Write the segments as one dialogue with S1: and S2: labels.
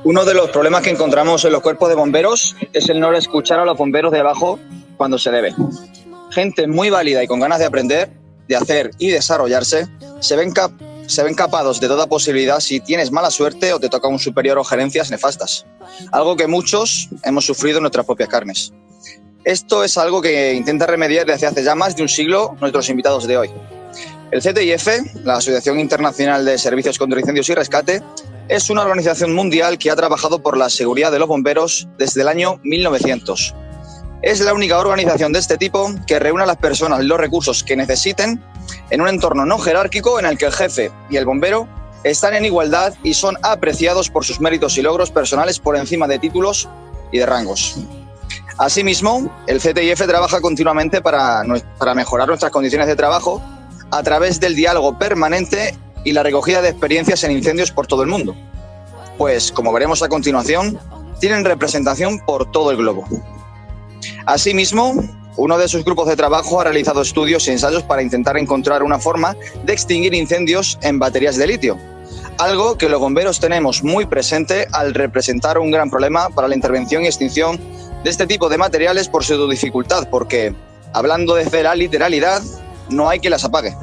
S1: Uno de los problemas que encontramos en los cuerpos de bomberos es el no escuchar a los bomberos de abajo cuando se debe. Gente muy válida y con ganas de aprender, de hacer y desarrollarse, se ven capados de toda posibilidad si tienes mala suerte o te toca un superior o gerencias nefastas. Algo que muchos hemos sufrido en nuestras propias carnes. Esto es algo que intenta remediar desde hace ya más de un siglo nuestros invitados de hoy. El Ctif, la Asociación Internacional de Servicios contra Incendios y Rescate, es una organización mundial que ha trabajado por la seguridad de los bomberos desde el año 1900. Es la única organización de este tipo que reúne a las personas los recursos que necesiten en un entorno no jerárquico en el que el jefe y el bombero están en igualdad y son apreciados por sus méritos y logros personales por encima de títulos y de rangos. Asimismo, el Ctif trabaja continuamente para mejorar nuestras condiciones de trabajo a través del diálogo permanente y la recogida de experiencias en incendios por todo el mundo. Pues, como veremos a continuación, tienen representación por todo el globo. Asimismo, uno de sus grupos de trabajo ha realizado estudios y ensayos para intentar encontrar una forma de extinguir incendios en baterías de litio, algo que los bomberos tenemos muy presente al representar un gran problema para la intervención y extinción de este tipo de materiales por su dificultad, porque, hablando desde la literalidad, no hay que las apague.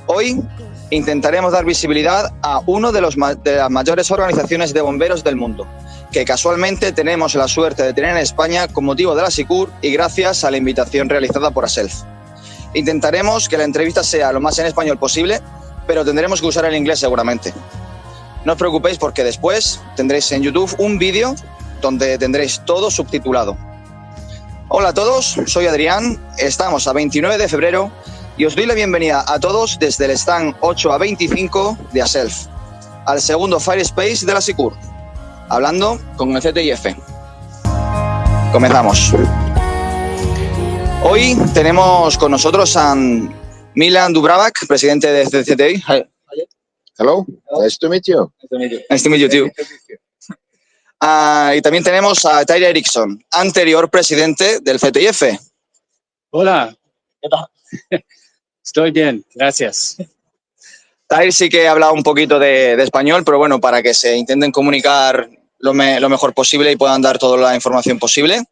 S1: Hoy intentaremos dar visibilidad a uno de las mayores organizaciones de bomberos del mundo, que casualmente tenemos la suerte de tener en España con motivo de la Sicur y gracias a la invitación realizada por ASELF. Intentaremos que la entrevista sea lo más en español posible, pero tendremos que usar el inglés seguramente. No os preocupéis porque después tendréis en YouTube un vídeo donde tendréis todo subtitulado. Hola a todos, soy Adrián, estamos a 29 de febrero y os doy la bienvenida a todos desde el stand 8A25 de ASELF, al segundo Fire Space de la Sicur, hablando con el Ctif. Comenzamos. Hoy tenemos con nosotros a Milan Dubravac, presidente de Ctif.
S2: Hello, nice to meet you.
S1: Nice to meet you too. Y también tenemos a Tyler Erickson, anterior presidente del Ctif.
S3: Hola.
S1: ¿Qué tal?
S3: Estoy bien, gracias.
S1: Tyler sí que ha hablado un poquito de español, pero bueno, para que se intenten comunicar lo mejor posible y puedan dar toda la información posible,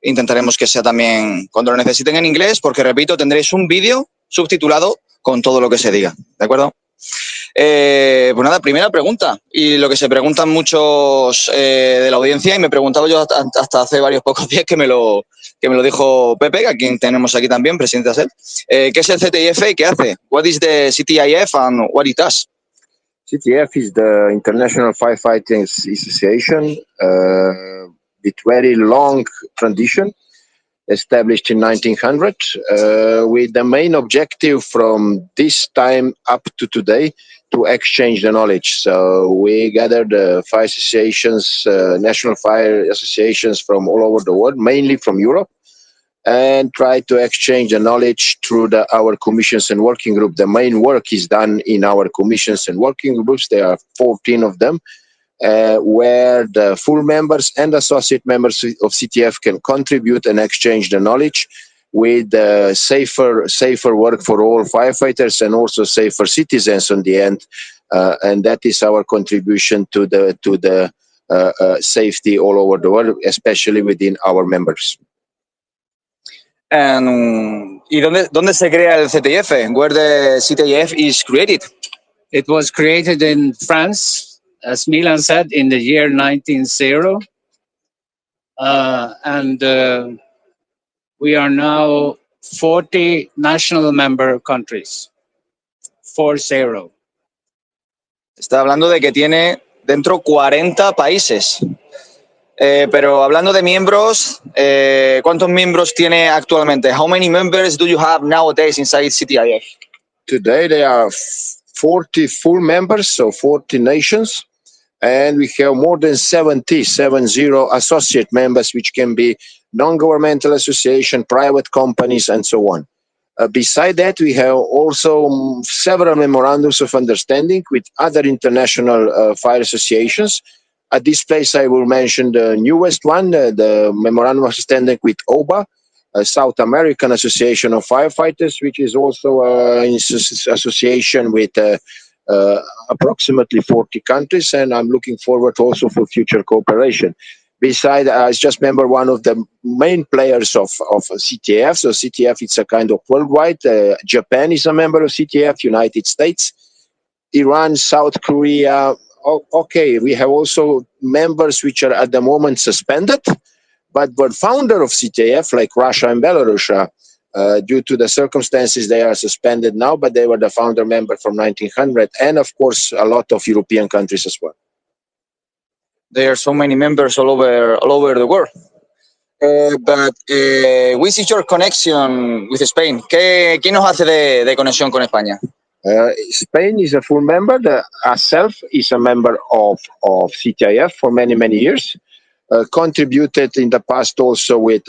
S1: intentaremos que sea también cuando lo necesiten en inglés, porque repito, tendréis un vídeo subtitulado con todo lo que se diga, ¿de acuerdo? Pues nada, primera pregunta, y lo que se preguntan muchos de la audiencia, y me preguntaba yo hasta hace varios pocos días que me lo dijo Pepe, a quien tenemos aquí también, presidente de ASELF. ¿Qué es el Ctif y qué hace? What is the CTIF and what it does?
S2: CTF is the International Firefighting Association with very long tradition, established in 1900, with the main objective from this time up to today to exchange the knowledge. So we gathered fire associations, national fire associations from all over the world, mainly from Europe, and try to exchange the knowledge through our commissions and working group. The main work is done in our commissions and working groups. There are 14 of them, where the full members and associate members of CTF can contribute and exchange the knowledge with safer work for all firefighters and also safer citizens on the end. And that is our contribution to the safety all over the world, especially within our members.
S1: ¿Y dónde se crea el CTF? Where the CTF is created?
S3: It was created in France, as Milan said, in the year 1900. And we are now 40 national member countries. 40.
S1: Está hablando de que tiene dentro 40 países. Pero hablando de miembros, ¿cuántos miembros tiene actualmente? How many members do you have nowadays inside CTIF?
S2: Today there are 40 full members, so 40 nations, and we have more than 70 associate members, which can be non-governmental association, private companies, and so on. Beside that, we have also several memorandums of understanding with other international fire associations. At this place, I will mention the newest one, the memorandum of understanding with OBA, a South American Association of Firefighters, which is also an association with approximately 40 countries, and I'm looking forward also for future cooperation. Besides, I just remember one of the main players of CTF. So CTF, it's a kind of worldwide. Japan is a member of CTF, United States, Iran, South Korea. Okay, we have also members which are at the moment suspended, but were founder of CTF, like Russia and Belarus. Due to the circumstances, they are suspended now, but they were the founder member from 1900, and of course, a lot of European countries as well.
S1: There are so many members all over the world. But which is your connection with Spain? ¿Qué nos hace de conexión con España?
S2: Spain is a full member. The ASELF is a member of CTIF for many, many years. Contributed in the past also with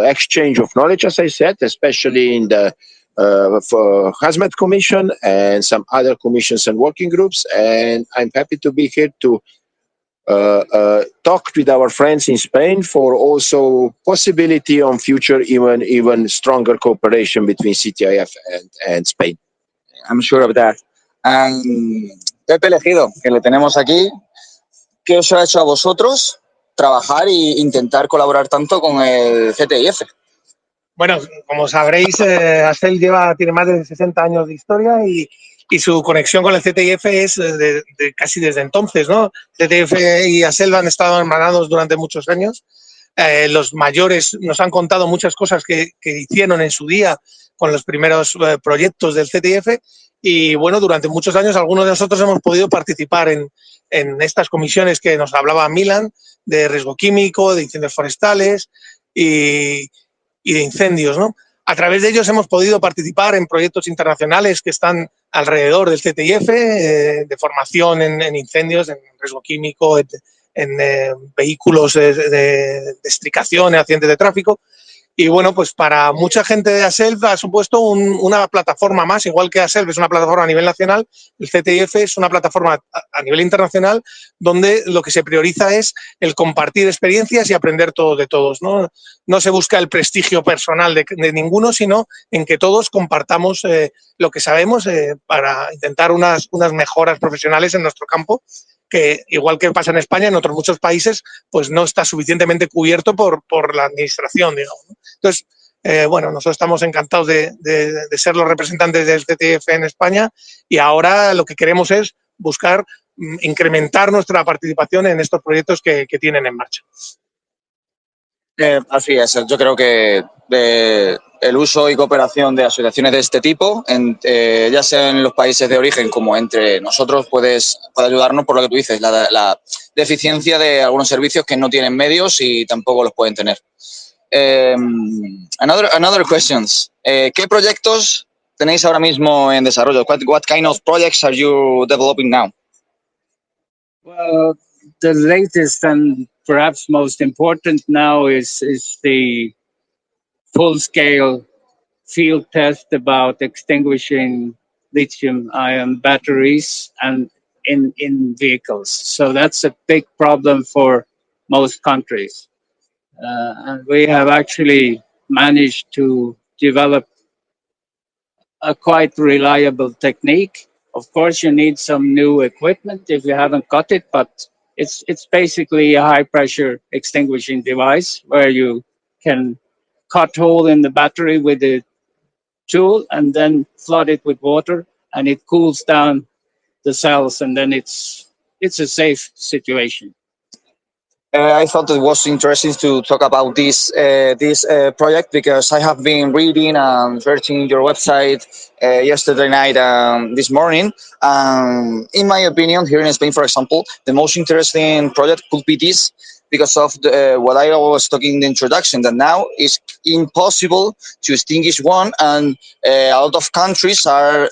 S2: exchange of knowledge, as I said, especially in the Hazmat Commission and some other commissions and working groups. And I'm happy to be here to talk with our friends in Spain for also possibility on future even stronger cooperation between CTIF and Spain.
S1: I'm sure of that. Pepe Elegido, que le tenemos aquí, ¿qué os ha hecho a vosotros trabajar e intentar colaborar tanto con el CTIF?
S4: Bueno, como sabréis, ASELF tiene más de 60 años de historia y su conexión con el CTIF es casi desde entonces, ¿no? CTIF y ASELF han estado hermanados durante muchos años. Los mayores nos han contado muchas cosas que hicieron en su día con los primeros proyectos del CTIF y, bueno, durante muchos años algunos de nosotros hemos podido participar en estas comisiones que nos hablaba Milan, de riesgo químico, de incendios forestales y de incendios, ¿no? A través de ellos hemos podido participar en proyectos internacionales que están alrededor del CTIF, de formación en incendios, en riesgo químico, en vehículos de estricación, en accidentes de tráfico. Y bueno, pues para mucha gente de ASELF ha supuesto una plataforma más, igual que ASELF es una plataforma a nivel nacional, el CTIF es una plataforma a nivel internacional donde lo que se prioriza es el compartir experiencias y aprender todos de todos, ¿no? No se busca el prestigio personal de ninguno, sino en que todos compartamos lo que sabemos para intentar unas mejoras profesionales en nuestro campo, que igual que pasa en España, en otros muchos países, pues no está suficientemente cubierto por la administración, digamos, ¿no? Entonces, bueno, nosotros estamos encantados de ser los representantes del CTIF en España y ahora lo que queremos es buscar incrementar nuestra participación en estos proyectos que tienen en marcha.
S1: Así es, yo creo que el uso y cooperación de asociaciones de este tipo, ya sea en los países de origen como entre nosotros, puede ayudarnos por lo que tú dices, la deficiencia de algunos servicios que no tienen medios y tampoco los pueden tener. Another questions. ¿Qué proyectos tenéis ahora mismo en desarrollo? What kind of projects are you developing now?
S3: Well, the latest and perhaps most important now is the full-scale field test about extinguishing lithium-ion batteries and in vehicles. So that's a big problem for most countries. And we have actually managed to develop a quite reliable technique. Of course, you need some new equipment if you haven't got it, but it's basically a high-pressure extinguishing device where you can cut hole in the battery with a tool and then flood it with water, and it cools down the cells, and then it's a safe situation.
S1: I thought it was interesting to talk about this project because I have been reading and searching your website yesterday night and this morning. In my opinion, here in Spain, for example, the most interesting project could be this because of what I was talking in the introduction, that now it's impossible to extinguish one, and a lot of countries are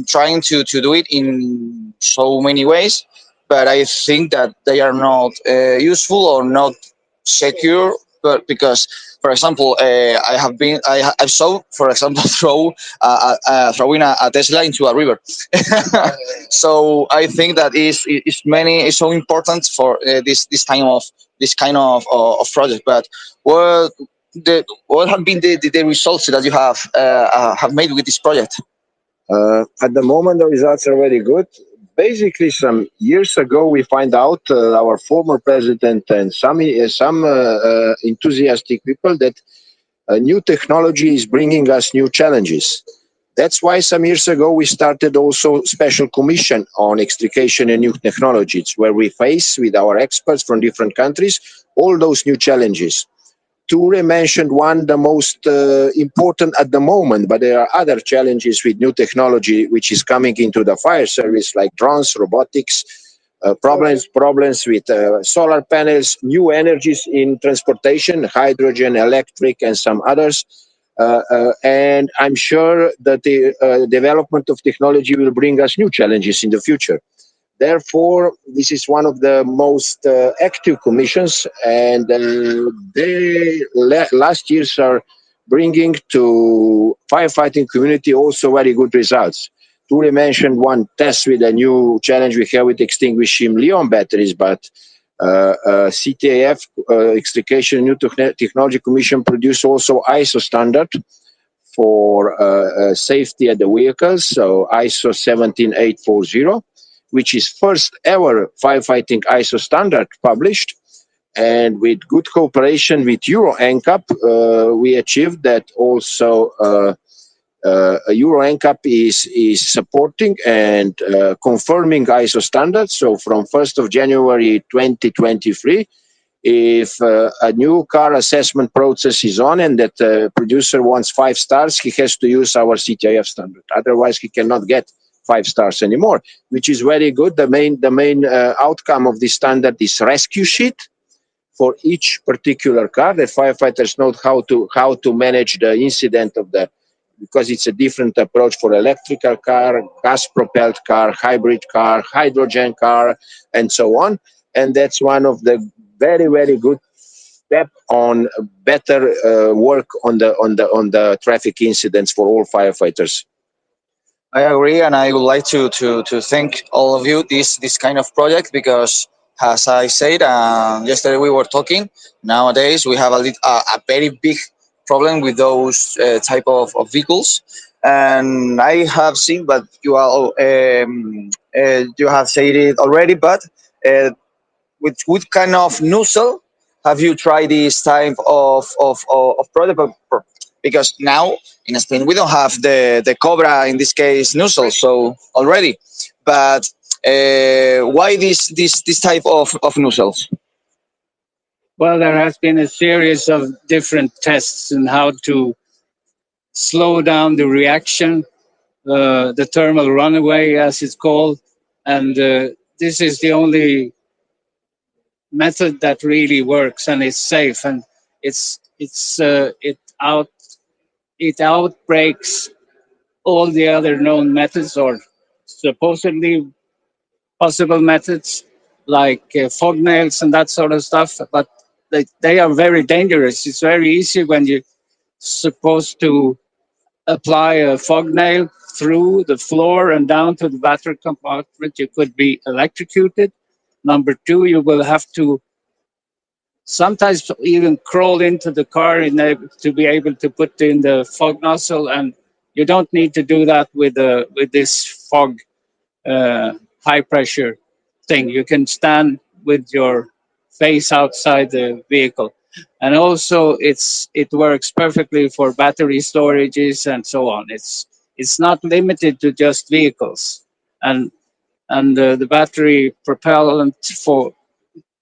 S1: trying to do it in so many ways. But I think that they are not useful or not secure. But because, for example, I saw, for example, throwing a Tesla into a river. So I think that is so important for this kind of project. But what have been the results that you have made with this project?
S2: At the moment, the results are very good. Basically, some years ago, we find out, our former president and some enthusiastic people, that new technology is bringing us new challenges. That's why some years ago we started also special commission on extrication and new technologies, where we face with our experts from different countries all those new challenges. Ture mentioned one, the most important at the moment, but there are other challenges with new technology which is coming into the fire service, like drones, robotics, problems with solar panels, new energies in transportation, hydrogen, electric, and some others. And I'm sure that the development of technology will bring us new challenges in the future. Therefore, this is one of the most active commissions, and last years are bringing to firefighting community also very good results. Ture mentioned one test with a new challenge we have with extinguishing Leon batteries, but CTAF, Extrication New Technology Commission, produced also ISO standard for safety at the vehicles, so ISO 17840, which is first ever firefighting ISO standard published. And with good cooperation with Euro NCAP, we achieved that also Euro NCAP is supporting and confirming ISO standards. So from 1st of January 2023, if a new car assessment process is on and that producer wants 5 stars, he has to use our CTIF standard. Otherwise, he cannot get 5 stars anymore, which is very good. The main outcome of this standard is rescue sheet for each particular car, that firefighters know how to manage the incident of the, because it's a different approach for electrical car, gas propelled car, hybrid car, hydrogen car, and so on. And that's one of the very, very good step on better work on the traffic incidents for all firefighters.
S1: I agree, and I would like to thank all of you this kind of project, because as I said yesterday we were talking, nowadays we have a very big problem with those type of vehicles, and I have seen, but you have said it already, but with what kind of nozzle have you tried this type of product? Because now in Spain we don't have the Cobra, in this case, nozzle, so already. But why this type of nozzles?
S3: Well, there has been a series of different tests on how to slow down the reaction, the thermal runaway, as it's called, and this is the only method that really works and is safe, and it outbreaks all the other known methods or supposedly possible methods like fog nails and that sort of stuff, but they are very dangerous. It's very easy when you're supposed to apply a fog nail through the floor and down to the battery compartment. You could be electrocuted. Number two, you will have to sometimes even crawl into the car to be able to put in the fog nozzle, and you don't need to do that with this fog high pressure thing. You can stand with your face outside the vehicle, and also it works perfectly for battery storages and so on. It's not limited to just vehicles, and the battery propellant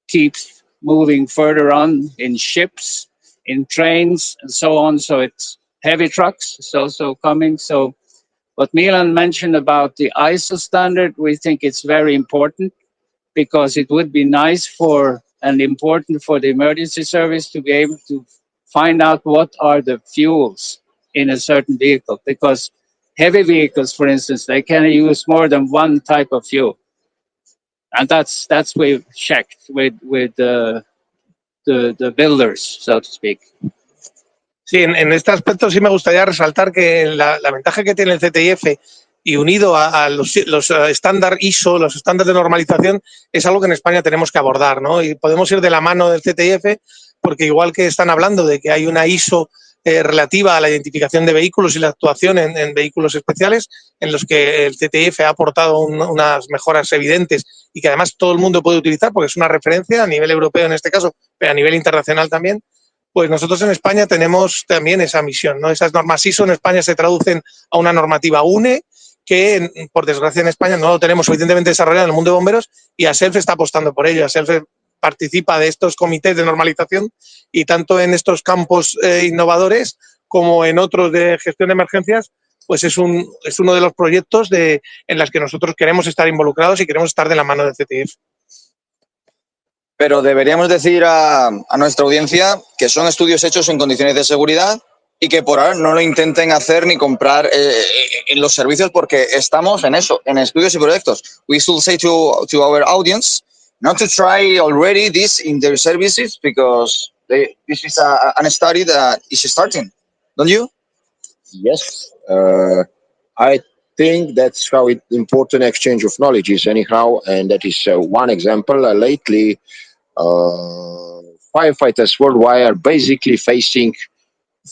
S3: keeps moving further on in ships, in trains, and so on. So it's heavy trucks. It's also coming. So what Milan mentioned about the ISO standard, we think it's very important, because it would be nice and important for the emergency service to be able to find out what are the fuels in a certain vehicle. Because heavy vehicles, for instance, they can use more than one type of fuel. And that's we've checked with the builders, so to speak.
S4: Sí, en este aspecto sí me gustaría resaltar que la ventaja que tiene el CTIF, y unido a los estándar ISO, los estándares de normalización, es algo que en España tenemos que abordar, ¿no? Y podemos ir de la mano del CTIF, porque igual que están hablando de que hay una ISO relativa a la identificación de vehículos y la actuación en vehículos especiales, en los que el CTIF ha aportado unas mejoras evidentes y que además todo el mundo puede utilizar porque es una referencia a nivel europeo en este caso, pero a nivel internacional también. Pues nosotros en España tenemos también esa misión, ¿no? Esas normas ISO en España se traducen a una normativa UNE, que por desgracia en España no lo tenemos suficientemente desarrollado en el mundo de bomberos, y ASELF está apostando por ello. ASELF participa de estos comités de normalización y tanto en estos campos innovadores como en otros de gestión de emergencias, pues es uno de los proyectos en los que nosotros queremos estar involucrados y queremos estar de la mano del CTIF.
S1: Pero deberíamos decir a nuestra audiencia que son estudios hechos en condiciones de seguridad y que por ahora no lo intenten hacer ni comprar en los servicios porque estamos en eso, en estudios y proyectos. We should say to our audience not to try already this in their services because this is an study that is starting, don't you?
S2: Yes, I think that's how important exchange of knowledge is anyhow, and that is one example. Lately, firefighters worldwide are basically facing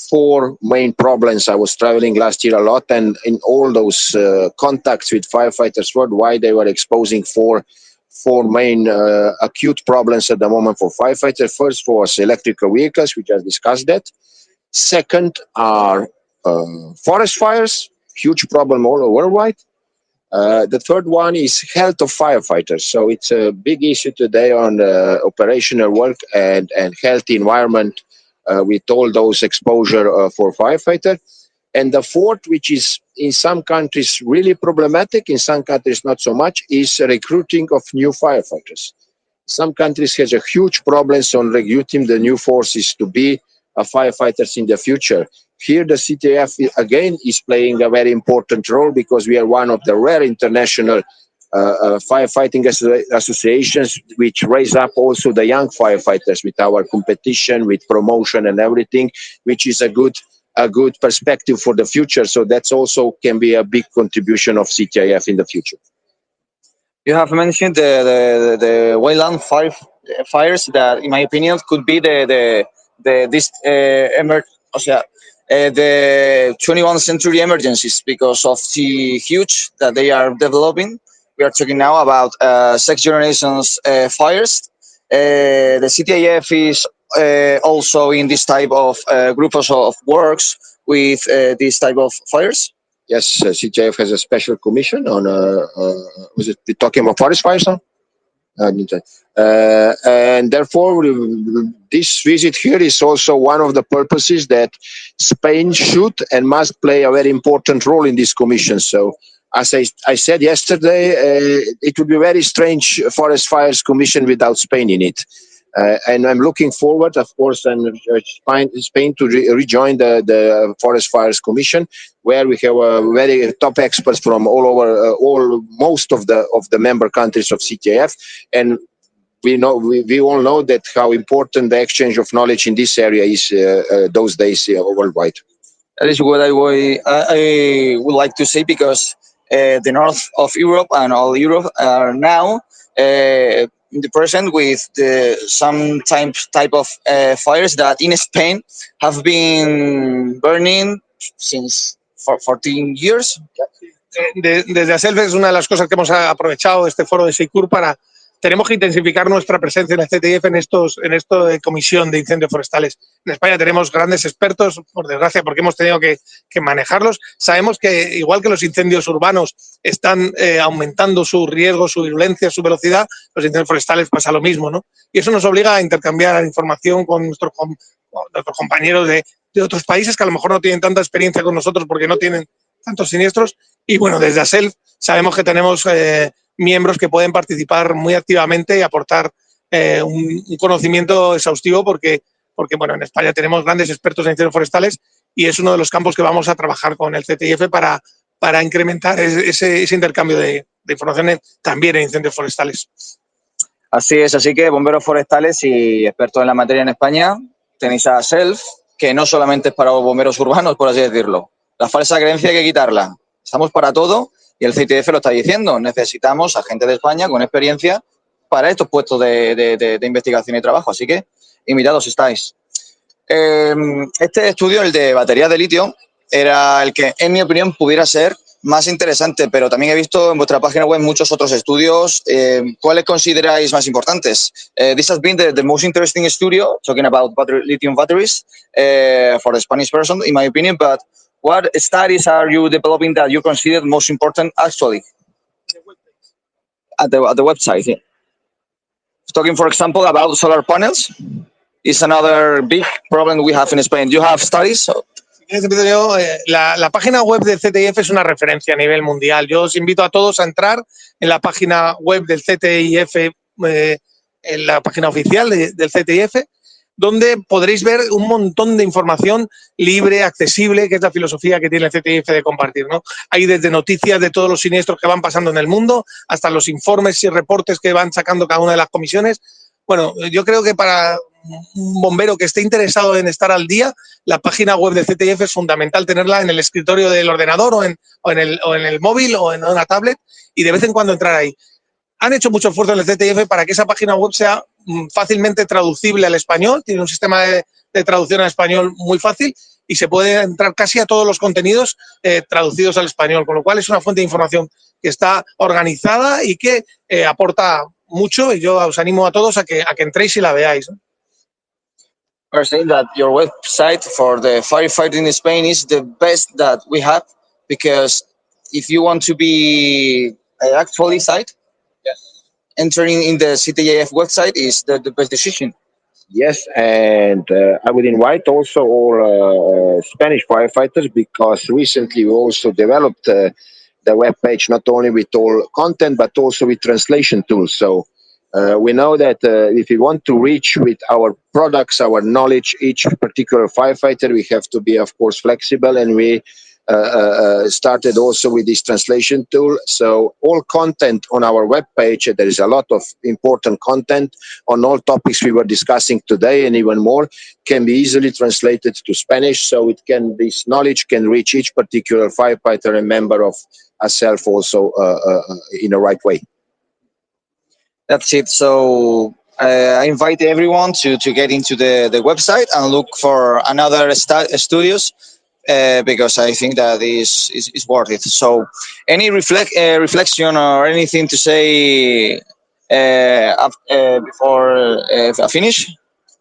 S2: four main problems. I was traveling last year a lot, and in all those contacts with firefighters worldwide, they were exposing four main acute problems at the moment for firefighters. First was electrical vehicles, we just discussed that. Second are forest fires, huge problem all over worldwide. The third one is health of firefighters. So it's a big issue today on operational work and healthy environment with all those exposure for firefighters. And the fourth, which is in some countries really problematic, in some countries not so much, is recruiting of new firefighters. Some countries has a huge problems on recruiting the new forces to be firefighters in the future. Here, the CTF again is playing a very important role because we are one of the rare international firefighting associations which raise up also the young firefighters with our competition, with promotion and everything, which is a good perspective for the future. So that's also can be a big contribution of CTIF in the future.
S1: You have mentioned the wayland fires that, in my opinion, could be the 21st century emergencies because of the huge that they are developing. We are talking now about sixth generations fires. The CTIF is also in this type of groups of works with this type of fires.
S2: Yes, CTIF has a special commission on, was it talking about forest fires now? And therefore, this visit here is also one of the purposes that Spain should and must play a very important role in this commission. So, as I said yesterday, it would be very strange forest fires commission without Spain in it. And I'm looking forward, of course, and Spain to rejoin the Forest Fires Commission, where we have very top experts from all over, most of the member countries of CTIF, and we all know that how important the exchange of knowledge in this area is those days worldwide.
S1: That is what I would like to say, because the north of Europe and all Europe are now in the present with some type of fires that in Spain have been burning since 14 years.
S4: Desde ASELF es una de las cosas que hemos aprovechado este foro de Sicur para... Tenemos que intensificar nuestra presencia en el CTIF en esto de comisión de incendios forestales. En España tenemos grandes expertos, por desgracia, porque hemos tenido que manejarlos. Sabemos que, igual que los incendios urbanos están aumentando su riesgo, su virulencia, su velocidad, los incendios forestales pasa lo mismo, ¿no? Y eso nos obliga a intercambiar información con nuestros compañeros de otros países que a lo mejor no tienen tanta experiencia con nosotros porque no tienen tantos siniestros. Y bueno, desde ASELF sabemos que tenemos miembros que pueden participar muy activamente y aportar un conocimiento exhaustivo porque bueno, en España tenemos grandes expertos en incendios forestales y es uno de los campos que vamos a trabajar con el CTIF para incrementar ese intercambio de información también en incendios forestales.
S1: Así es, así que bomberos forestales y expertos en la materia en España, tenéis a ASELF, que no solamente es para los bomberos urbanos, por así decirlo. La falsa creencia hay que quitarla. Estamos para todo. Y el CTF lo está diciendo, necesitamos a gente de España con experiencia para estos puestos de investigación y trabajo. Así que, invitados estáis. Este estudio, el de baterías de litio, era el que, en mi opinión, pudiera ser más interesante, pero también he visto en vuestra página web muchos otros estudios. ¿Cuáles consideráis más importantes? This has been the most interesting studio, talking about lithium batteries for the Spanish person, in my opinion, but what studies are you developing that you consider most important actually? At the website, yeah. Talking, for example, about solar panels is another big problem we have in Spain. Do you have studies?
S4: La página web del CTIF es una referencia a nivel mundial. Yo os invito a todos a entrar en la página web del CTIF, en la página oficial del CTIF, donde podréis ver un montón de información libre, accesible, que es la filosofía que tiene el CTIF de compartir, ¿no? Hay desde noticias de todos los siniestros que van pasando en el mundo hasta los informes y reportes que van sacando cada una de las comisiones. Bueno, yo creo que para un bombero que esté interesado en estar al día, la página web del CTIF es fundamental tenerla en el escritorio del ordenador o en el móvil o en una tablet y de vez en cuando entrar ahí. Han hecho mucho esfuerzo en el CTIF para que esa página web sea fácilmente traducible al español. Tiene un sistema de traducción al español muy fácil y se puede entrar casi a todos los contenidos traducidos al español, con lo cual es una fuente de información que está organizada y que aporta mucho, y yo os animo a todos a que entréis y la veáis, ¿no?
S1: Are saying that your website for the firefighting in Spain is the best that we have, because if you want to be actually site, entering in the CTIF website is the best decision.
S2: Yes, and I would invite also all Spanish firefighters, because recently we also developed the webpage not only with all content but also with translation tools. So we know that if we want to reach with our products, our knowledge, each particular firefighter, we have to be, of course, flexible, and we started also with this translation tool. So all content on our webpage, there is a lot of important content on all topics we were discussing today, and even more can be easily translated to Spanish. So this knowledge can reach each particular firefighter and member of ASELF also in the right way.
S1: That's it. So I invite everyone to get into the website and look for another studios, because I think that is worth it. So any reflection or anything to say before I finish?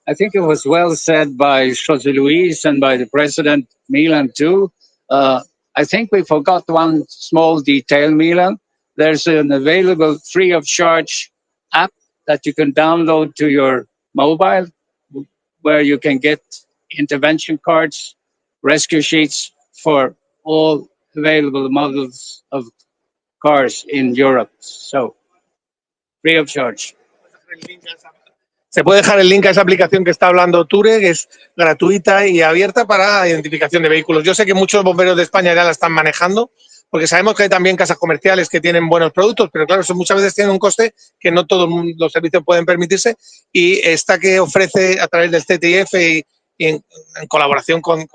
S3: I think it was well said by José Luis and by the president, Milan, too. I think we forgot one small detail, Milan. There's an available free of charge app that you can download to your mobile, where you can get intervention cards, rescue sheets for all available models of cars in Europe. So, free of charge.
S4: Se puede dejar el link a esa aplicación que está hablando Ture, que es gratuita y abierta para identificación de vehículos. Yo sé que muchos bomberos de España ya la están manejando, porque sabemos que hay también casas comerciales que tienen buenos productos, pero claro, eso muchas veces tienen un coste que no todos los servicios pueden permitirse, y esta que ofrece a través del CTIF y en colaboración con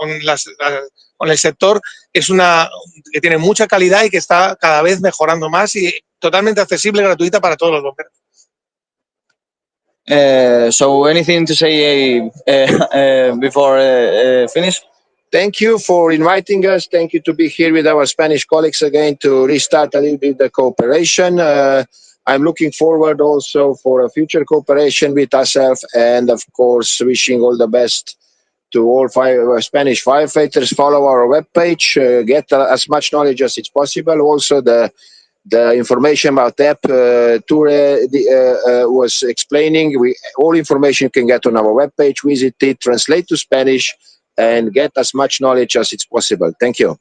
S4: el sector, es una que tiene mucha calidad y que está cada vez mejorando más y totalmente accesible y gratuita para todos los bomberos.
S1: So anything to say before finish?
S2: Thank you for inviting us. Thank you to be here with our Spanish colleagues again to restart a little bit the cooperation. I'm looking forward also for a future cooperation with ASELF, and of course wishing all the best to all Spanish firefighters. Follow our webpage, get as much knowledge as it's possible. Also the information about the app Ture was explaining, all information you can get on our webpage. Visit it, translate to Spanish, and get as much knowledge as it's possible. Thank you.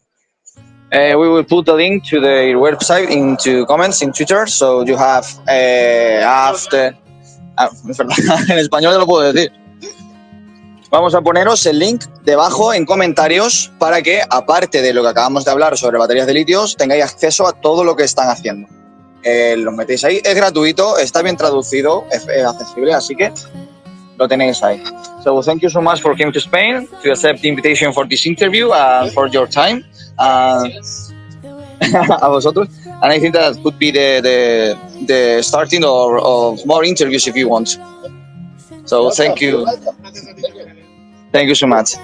S1: We will put the link to the website into comments in Twitter, so you have after. En español ya lo puedo decir. Vamos a poneros el link debajo en comentarios para que, aparte de lo que acabamos de hablar sobre baterías de litios, tengáis acceso a todo lo que están haciendo. Los metéis ahí, es gratuito, está bien traducido, es accesible, así que lo tenéis ahí. So thank you so much for coming to Spain, to accept the invitation for this interview and for your time. A vosotros. And I think that could be the starting of more interviews if you want. So thank you. Thank you so much.